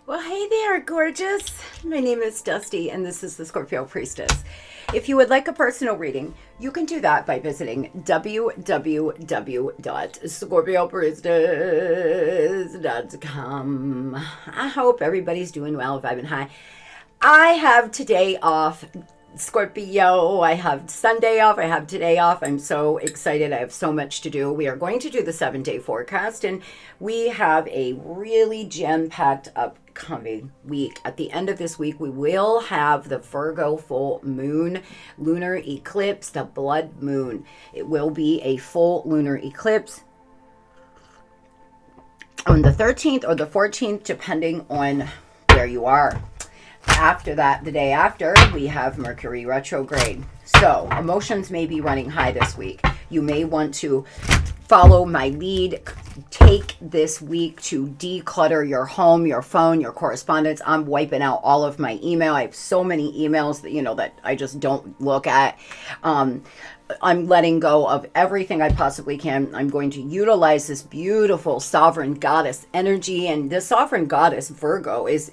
Well, hey there, gorgeous. My name is Dusty, and this is the Scorpio Priestess. If you would like a personal reading, you can do that by visiting www.scorpiopriestess.com. I hope everybody's doing well, vibing high. I have today off, Scorpio. I have Sunday off. I have today off. I'm so excited. I have so much to do. We are going to do the 7-day forecast, and we have a really jam-packed upcoming week. At the end of this week, we will have the Virgo full moon lunar eclipse, the blood moon. It will be a full lunar eclipse on the 13th or the 14th, depending on where you are. After that, the day after, we have Mercury retrograde. So emotions may be running high this week. You may want to follow my lead. Take this week to declutter your home, your phone, your correspondence. I'm wiping out all of my email. I have so many emails that, that I just don't look at. I'm letting go of everything I possibly can. I'm going to utilize this beautiful sovereign goddess energy. And the sovereign goddess, Virgo, is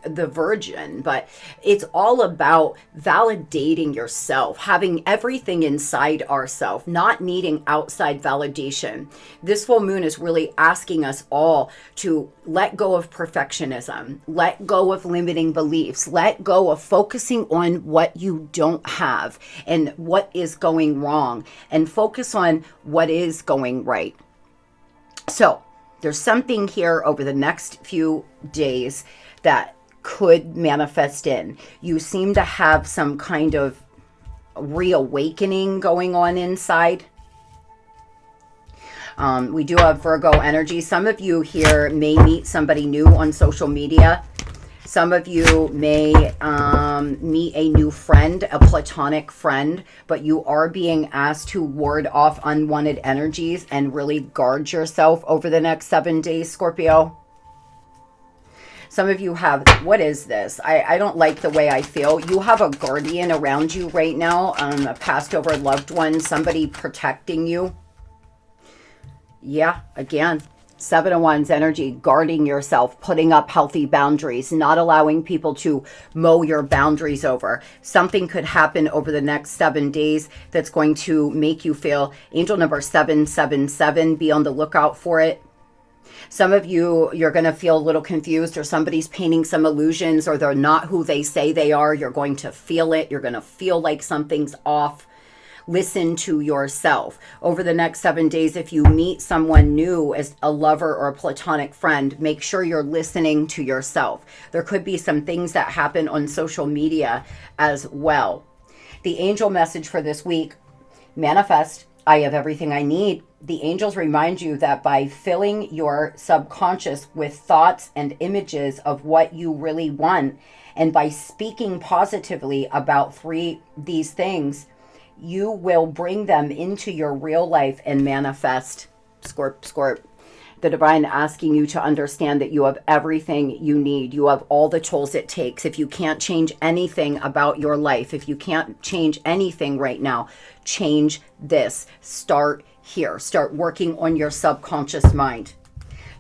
the virgin. But it's all about validating yourself, having everything inside ourselves, not needing outside validation. This full moon is really asking us all to let go of perfectionism, let go of limiting beliefs, let go of focusing on what you don't have and what is going wrong, and focus on what is going right. So there's something here over the next few days that could manifest in. You seem to have some kind of reawakening going on inside. We do have Virgo energy. Some of you here may meet somebody new on social media. Some of you may meet a new friend, a platonic friend, but you are being asked to ward off unwanted energies and really guard yourself over the next 7 days, Scorpio. Some of you have, what is this? I don't like the way I feel. You have a guardian around you right now, a passed over loved one, somebody protecting you. Yeah, again, 7 of Wands energy, guarding yourself, putting up healthy boundaries, not allowing people to mow your boundaries over. Something could happen over the next 7 days that's going to make you feel angel number 777. Be on the lookout for it. Some of you, you're going to feel a little confused, or somebody's painting some illusions, or they're not who they say they are. You're going to feel it. You're going to feel like something's off. Listen to yourself. Over the next 7 days, if you meet someone new as a lover or a platonic friend, make sure you're listening to yourself. There could be some things that happen on social media as well. The angel message for this week: manifest. I have everything I need. The angels remind you that by filling your subconscious with thoughts and images of what you really want, and by speaking positively about these things, you will bring them into your real life and manifest. Scorp. The divine asking you to understand that you have everything you need. You have all the tools it takes. If you can't change anything about your life, if you can't change anything right now, change this. Start here. Start working on your subconscious mind.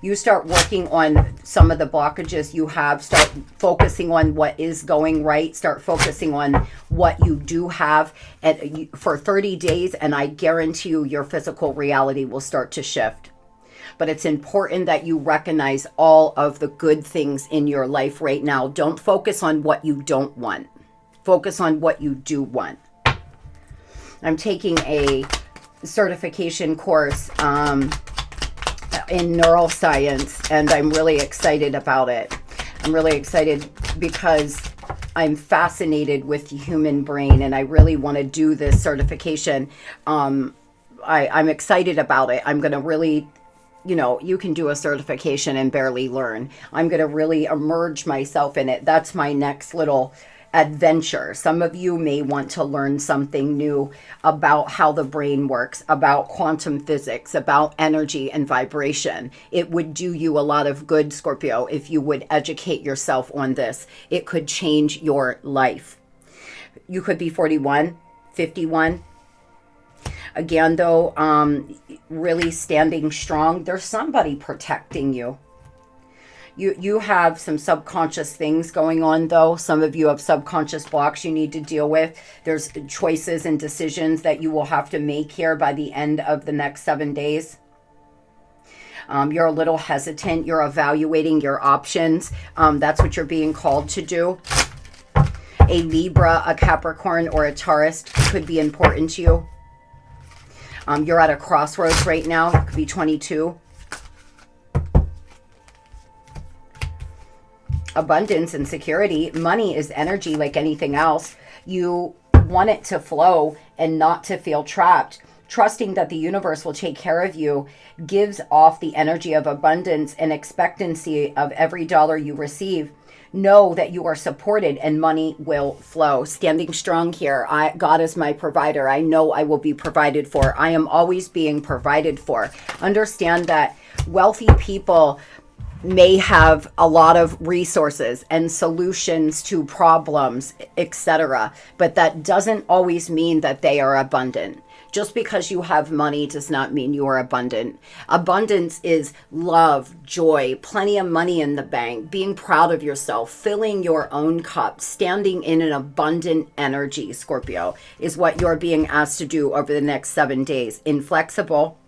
You start working on some of the blockages you have. Start focusing on what is going right. Start focusing on what you do have for 30 days, and I guarantee you your physical reality will start to shift. But it's important that you recognize all of the good things in your life right now. Don't focus on what you don't want. Focus on what you do want. I'm taking a certification course in neuroscience, and I'm really excited about it. I'm really excited because I'm fascinated with the human brain, and I really want to do this certification. I'm excited about it. I'm going to really, you can do a certification and barely learn. I'm going to really immerse myself in it. That's my next little adventure. Some of you may want to learn something new about how the brain works, about quantum physics, about energy and vibration. It would do you a lot of good, Scorpio, if you would educate yourself on this. It could change your life. You could be 41, 51. Again, though, really standing strong. There's somebody protecting you. You have some subconscious things going on, though. Some of you have subconscious blocks you need to deal with. There's choices and decisions that you will have to make here by the end of the next 7 days. You're a little hesitant. You're evaluating your options. That's what you're being called to do. A Libra, a Capricorn, or a Taurus could be important to you. You're at a crossroads right now. It could be 22. Abundance and security. Money is energy like anything else. You want it to flow and not to feel trapped. Trusting that the universe will take care of you gives off the energy of abundance and expectancy of every dollar you receive. Know that you are supported and money will flow. Standing strong here. God is my provider. I know I will be provided for. I am always being provided for. Understand that wealthy people may have a lot of resources and solutions to problems, etc. But that doesn't always mean that they are abundant. Just because you have money does not mean you are abundant. Abundance is love, joy, plenty of money in the bank, being proud of yourself, filling your own cup, standing in an abundant energy, Scorpio, is what you're being asked to do over the next 7 days. Inflexible.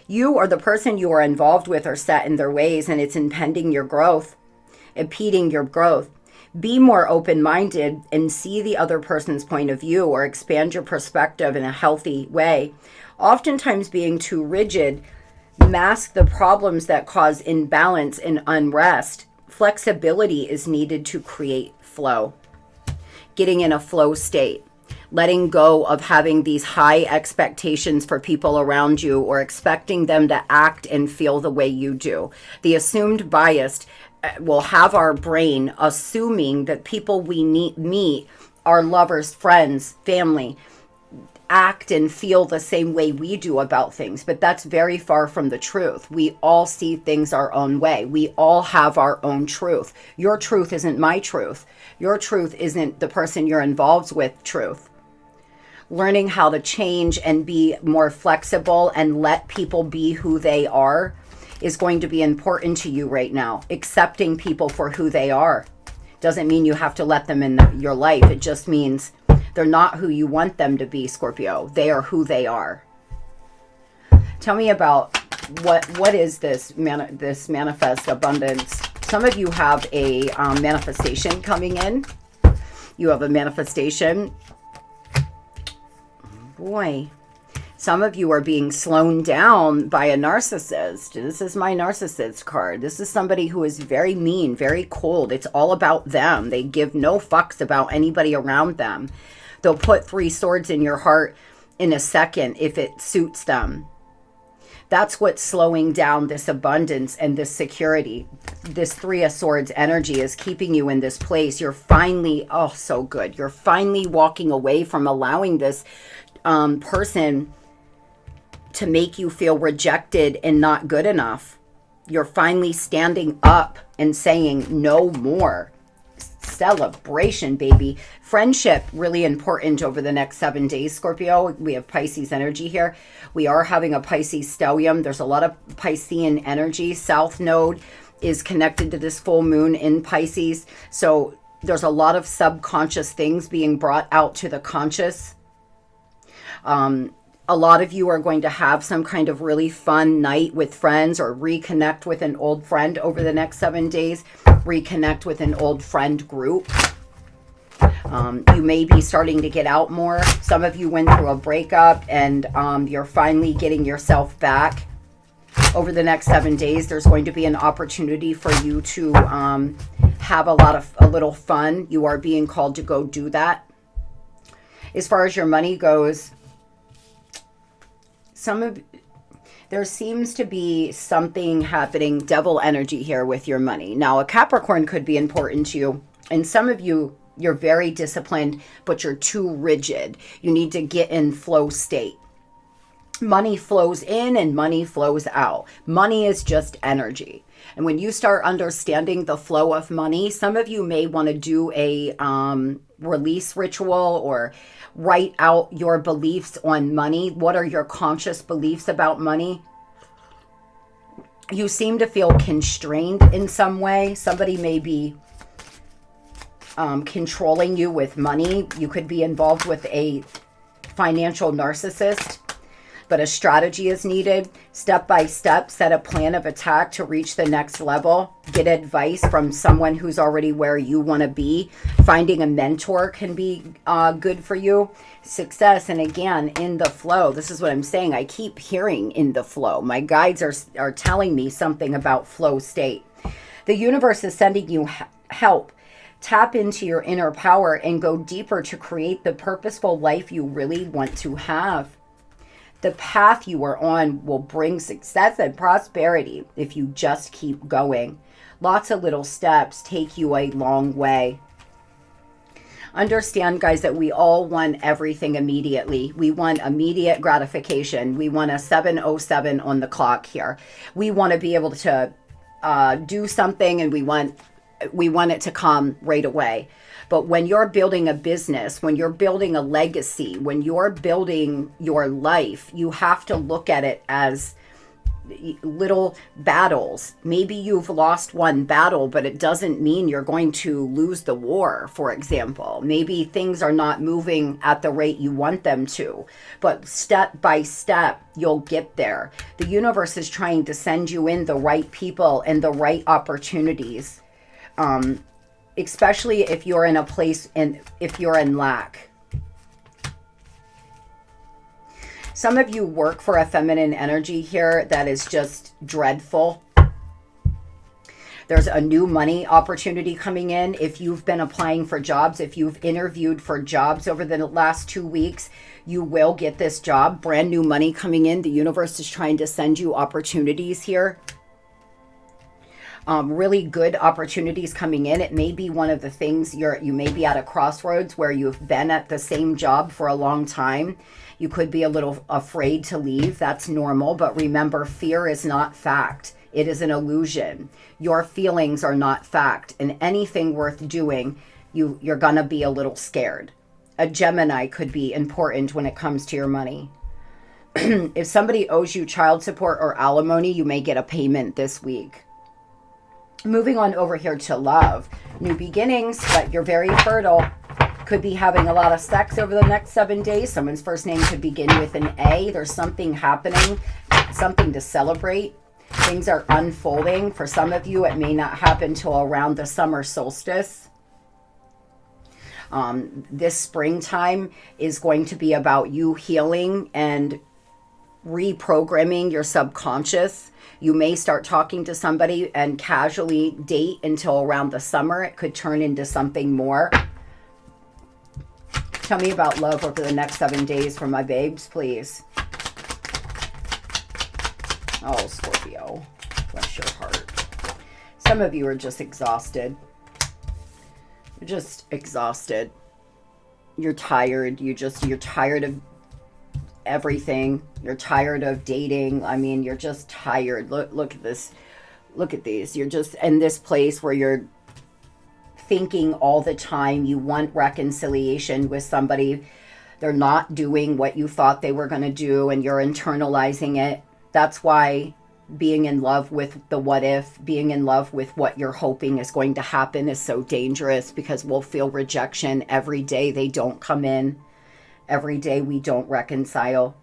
You or the person you are involved with are set in their ways, and it's impeding your growth, impeding your growth. Be more open-minded and see the other person's point of view, or expand your perspective in a healthy way. Oftentimes being too rigid masks the problems that cause imbalance and unrest. Flexibility is needed to create flow. Getting in a flow state. Letting go of having these high expectations for people around you or expecting them to act and feel the way you do. The assumed bias will have our brain assuming that people we meet, our lovers, friends, family, act and feel the same way we do about things. But that's very far from the truth. We all see things our own way. We all have our own truth. Your truth isn't my truth. Your truth isn't the person you're involved with truth. Learning how to change and be more flexible and let people be who they are is going to be important to you right now. Accepting people for who they are doesn't mean you have to let them in your life. It just means they're not who you want them to be, Scorpio. They are who they are. Tell me about what is this manifest abundance. Some of you have a manifestation coming in. You have a manifestation. Boy, some of you are being slowed down by a narcissist. This is my narcissist card. This is somebody who is very mean, very cold. It's all about them. They give no fucks about anybody around them. They'll put 3 swords in your heart in a second if it suits them. That's what's slowing down this abundance and this security. This 3 of Swords energy is keeping you in this place. You're finally, oh, so good. You're finally walking away from allowing this person to make you feel rejected and not good enough. You're finally standing up and saying no more. Celebration, baby. Friendship, really important over the next 7 days, Scorpio. We have Pisces energy here. We are having a Pisces stellium. There's a lot of Piscean energy. South Node is connected to this full moon in Pisces. So there's a lot of subconscious things being brought out to the conscious. A lot of you are going to have some kind of really fun night with friends or reconnect with an old friend over the next 7 days. Reconnect with an old friend group. You may be starting to get out more. Some of you went through a breakup and you're finally getting yourself back. Over the next 7 days, there's going to be an opportunity for you to have a little fun. You are being called to go do that. As far as your money goes, there seems to be something happening, devil energy here with your money. Now, a Capricorn could be important to you. And some of you, you're very disciplined, but you're too rigid. You need to get in flow state. Money flows in and money flows out. Money is just energy. And when you start understanding the flow of money, some of you may want to do a release ritual or write out your beliefs on money. What are your conscious beliefs about money? You seem to feel constrained in some way. Somebody may be controlling you with money. You could be involved with a financial narcissist, but a strategy is needed. Step by step, set a plan of attack to reach the next level. Get advice from someone who's already where you want to be. Finding a mentor can be good for you. Success, and again, in the flow. This is what I'm saying. I keep hearing in the flow. My guides are telling me something about flow state. The universe is sending you help. Tap into your inner power and go deeper to create the purposeful life you really want to have. The path you are on will bring success and prosperity if you just keep going. Lots of little steps take you a long way. Understand, guys, that we all want everything immediately. We want immediate gratification. We want a 7:07 on the clock here. We want to be able to do something, and we want it to come right away. But when you're building a business, when you're building a legacy, when you're building your life, you have to look at it as little battles. Maybe you've lost one battle, but it doesn't mean you're going to lose the war, for example. Maybe things are not moving at the rate you want them to, but step by step, you'll get there. The universe is trying to send you in the right people and the right opportunities. Especially if you're in a place and if you're in lack. Some of you work for a feminine energy here that is just dreadful. There's a new money opportunity coming in. If you've been applying for jobs, if you've interviewed for jobs over the last 2 weeks, you will get this job. Brand new money coming in. The universe is trying to send you opportunities here. Really good opportunities coming in. It may be one of the things you may be at a crossroads where you've been at the same job for a long time. You could be a little afraid to leave. That's normal. But remember, fear is not fact. It is an illusion. Your feelings are not fact. And anything worth doing, you're going to be a little scared. A Gemini could be important when it comes to your money. If somebody owes you child support or alimony, you may get a payment this week. Moving on over here to love. New beginnings, but you're very fertile. Could be having a lot of sex over the next 7 days. Someone's first name could begin with an A. There's something happening, something to celebrate. Things are unfolding. For some of you, it may not happen till around the summer solstice. This springtime is going to be about you healing and reprogramming your subconscious. You may start talking to somebody and casually date until around the summer. It could turn into something more. Tell me about love over the next 7 days for my babes, please. Oh, Scorpio, bless your heart. Some of you are just exhausted. You're just exhausted. You're tired. You're tired of everything. You're tired of dating. I mean, you're just tired. Look at this. Look at these. You're just in this place where you're thinking all the time. You want reconciliation with somebody. They're not doing what you thought they were going to do, and you're internalizing it. That's why being in love with the what if, being in love with what you're hoping is going to happen is so dangerous, because we'll feel rejection every day they don't come in. Every day we don't reconcile.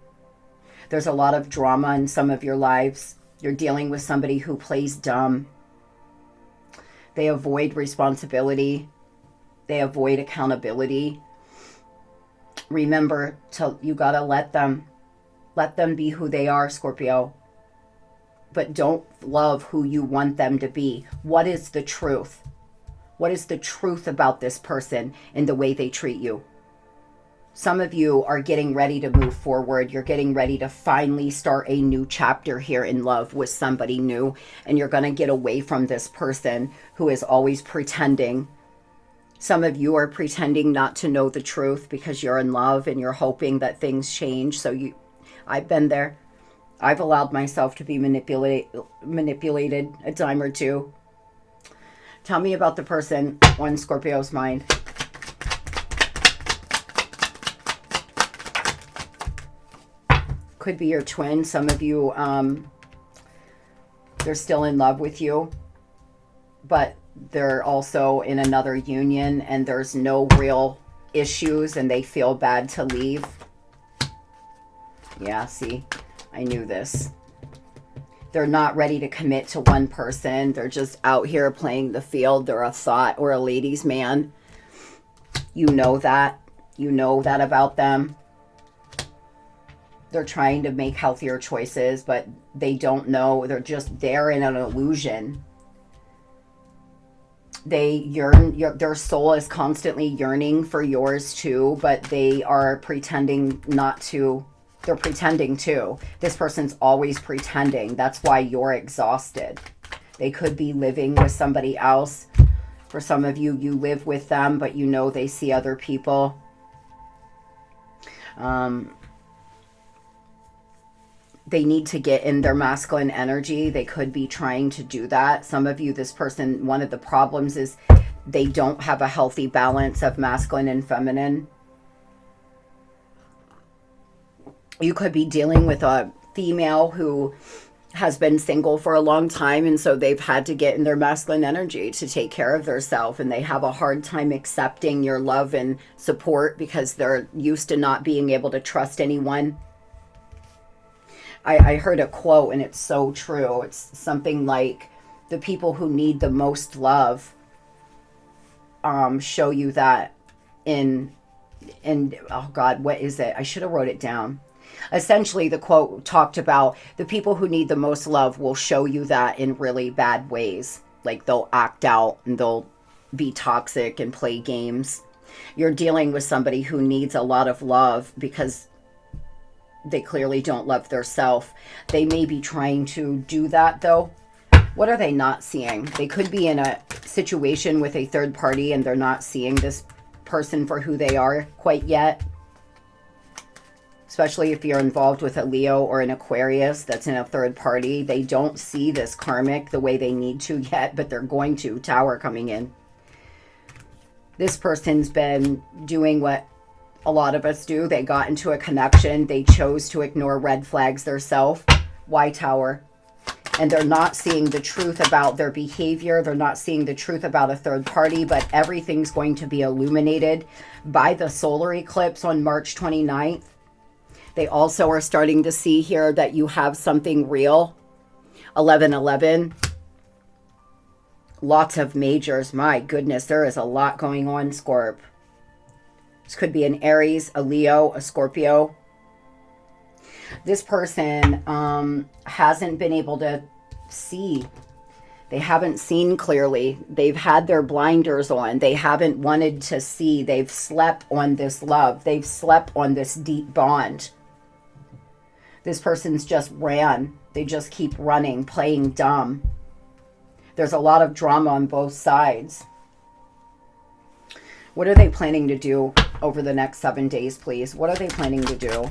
There's a lot of drama in some of your lives. You're dealing with somebody who plays dumb. They avoid responsibility. They avoid accountability. Remember, you gotta let them be who they are, Scorpio. But don't love who you want them to be. What is the truth? What is the truth about this person and the way they treat you? Some of you are getting ready to move forward. You're getting ready to finally start a new chapter here in love with somebody new. And you're going to get away from this person who is always pretending. Some of you are pretending not to know the truth because you're in love and you're hoping that things change. I've been there. I've allowed myself to be manipulated a time or two. Tell me about the person on Scorpio's mind. Could be your twin. Some of you They're still in love with you, but they're also in another union and there's no real issues and they feel bad to leave. Yeah, see, I knew this. They're not ready to commit to one person. They're just out here playing the field. They're a thought or a ladies' man. You know that. You know that about them. They're trying to make healthier choices, but they don't know. They're just there in an illusion. They yearn, their soul is constantly yearning for yours too, but they are pretending not to. They're pretending to. This person's always pretending. That's why you're exhausted. They could be living with somebody else. For some of you, you live with them, but you know they see other people. They need to get in their masculine energy. They could be trying to do that. Some of you, this person, one of the problems is they don't have a healthy balance of masculine and feminine. You could be dealing with a female who has been single for a long time, and so they've had to get in their masculine energy to take care of themselves, and they have a hard time accepting your love and support because they're used to not being able to trust anyone. I heard a quote, and it's so true. It's something like, the people who need the most love show you that in oh God, what is it? I should have wrote it down. Essentially, the quote talked about the people who need the most love will show you that in really bad ways. Like they'll act out and they'll be toxic and play games. You're dealing with somebody who needs a lot of love because they clearly don't love themselves. They may be trying to do that though. What are they not seeing? They could be in a situation with a third party and they're not seeing this person for who they are quite yet. Especially if you're involved with a Leo or an Aquarius that's in a third party. They don't see this karmic the way they need to yet, but they're going to. Tower coming in. This person's been doing what a lot of us do. They got into a connection. They chose to ignore red flags themselves. Why Tower? And they're not seeing the truth about their behavior. They're not seeing the truth about a third party, but everything's going to be illuminated by the solar eclipse on March 29th. They also are starting to see here that you have something real. 1111. Lots of majors. My goodness, there is a lot going on, Scorp. This could be an Aries, a Leo, a Scorpio. This person hasn't been able to see. They haven't seen clearly. They've had their blinders on. They haven't wanted to see. They've slept on this love. They've slept on this deep bond. This person's just ran. They just keep running, playing dumb. There's a lot of drama on both sides. What are they planning to do over the next 7 days, please? What are they planning to do?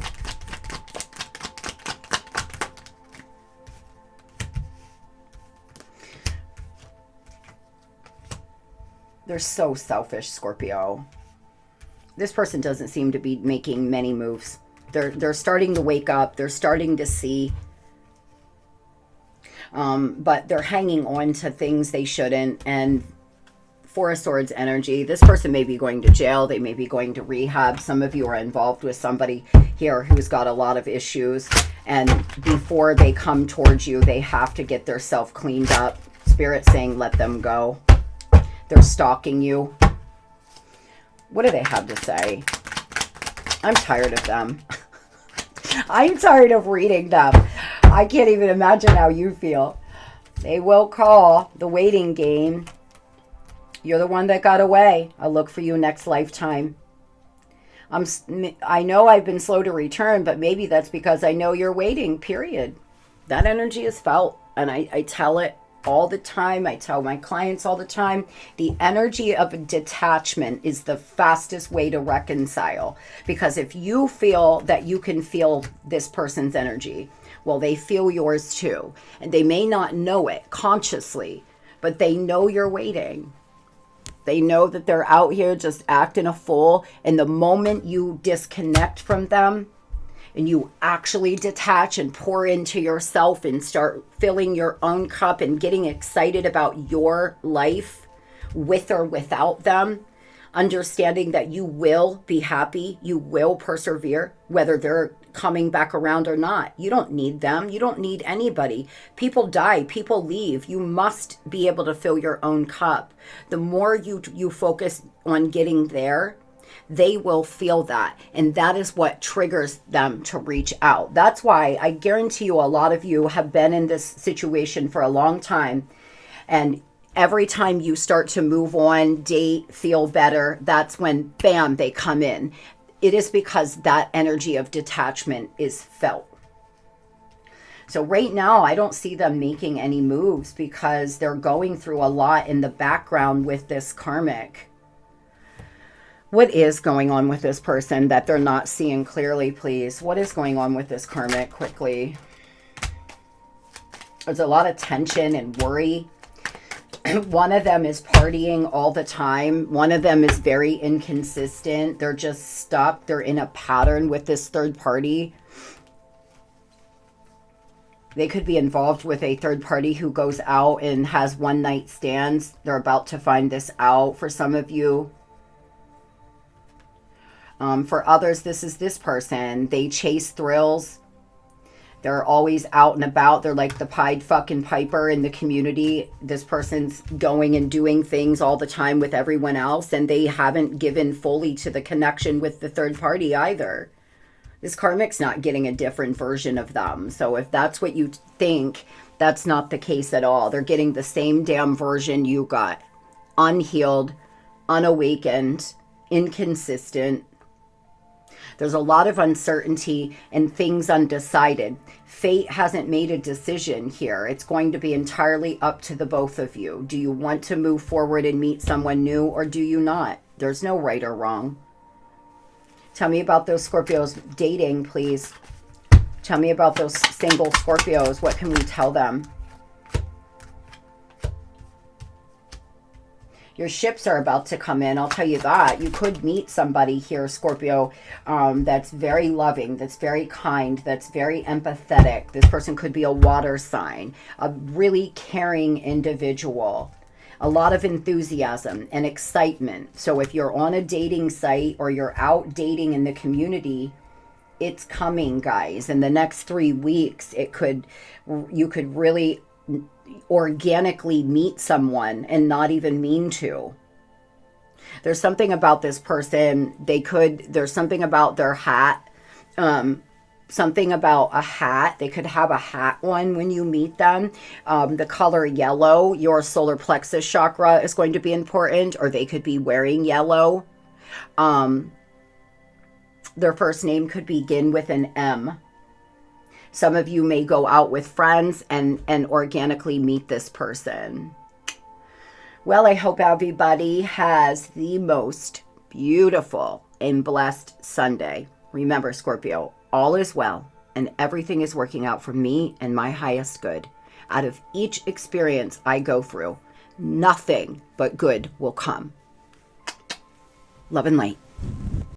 They're so selfish, Scorpio. This person doesn't seem to be making many moves. They're starting to wake up. They're starting to see. But they're hanging on to things they shouldn't. And Four of Swords energy. This person may be going to jail. They may be going to rehab. Some of you are involved with somebody here who's got a lot of issues. And before they come towards you, they have to get their self cleaned up. Spirit saying, let them go. They're stalking you. What do they have to say? I'm tired of them. I'm tired of reading them. I can't even imagine how you feel. They will call. The waiting game. You're the one that got away. I'll look for you next lifetime. I know I've been slow to return, but maybe that's because I know you're waiting, period. That energy is felt, and I tell it all the time. I tell my clients all the time, the energy of detachment is the fastest way to reconcile. Because if you feel that you can feel this person's energy, well, they feel yours too. And they may not know it consciously, but they know you're waiting. They know that they're out here just acting a fool. And the moment you disconnect from them, and you actually detach and pour into yourself and start filling your own cup and getting excited about your life with or without them, understanding that you will be happy, you will persevere, whether they're coming back around or not. You don't need them. You don't need anybody. People die, people leave. You must be able to fill your own cup. The more you focus on getting there, they will feel that. And that is what triggers them to reach out. That's why I guarantee you a lot of you have been in this situation for a long time. And every time you start to move on, date, feel better, that's when, bam, they come in. It is because that energy of detachment is felt. So right now, I don't see them making any moves because they're going through a lot in the background with this karmic. What is going on with this person that they're not seeing clearly, please? What is going on with this karmic quickly? There's a lot of tension and worry. One of them is partying all the time. One of them is very inconsistent. They're just stuck. They're in a pattern with this third party. They could be involved with a third party who goes out and has one night stands. They're about to find this out for some of you. For others, this is this person. They chase thrills. They're always out and about. They're like the Pied fucking Piper in the community. This person's going and doing things all the time with everyone else, and they haven't given fully to the connection with the third party either. This karmic's not getting a different version of them. So if that's what you think, that's not the case at all. They're getting the same damn version you got. Unhealed, unawakened, inconsistent. There's a lot of uncertainty and things undecided. Fate hasn't made a decision here. It's going to be entirely up to the both of you. Do you want to move forward and meet someone new, or do you not? There's no right or wrong. Tell me about those Scorpios dating, please. Tell me about those single Scorpios. What can we tell them? Your ships are about to come in, I'll tell you that. You could meet somebody here, Scorpio, that's very loving, that's very kind, that's very empathetic. This person could be a water sign, a really caring individual. A lot of enthusiasm and excitement. So if you're on a dating site or you're out dating in the community, it's coming, guys. In the next 3 weeks, you could really organically meet someone and not even mean to. There's something about this person. There's something about their hat. Something about a hat. They could have a hat on when you meet them. The color yellow, your solar plexus chakra is going to be important, or they could be wearing yellow. Their first name could begin with an M. Some of you may go out with friends and organically meet this person. Well, I hope everybody has the most beautiful and blessed Sunday. Remember, Scorpio, all is well and everything is working out for me and my highest good. Out of each experience I go through, nothing but good will come. Love and light.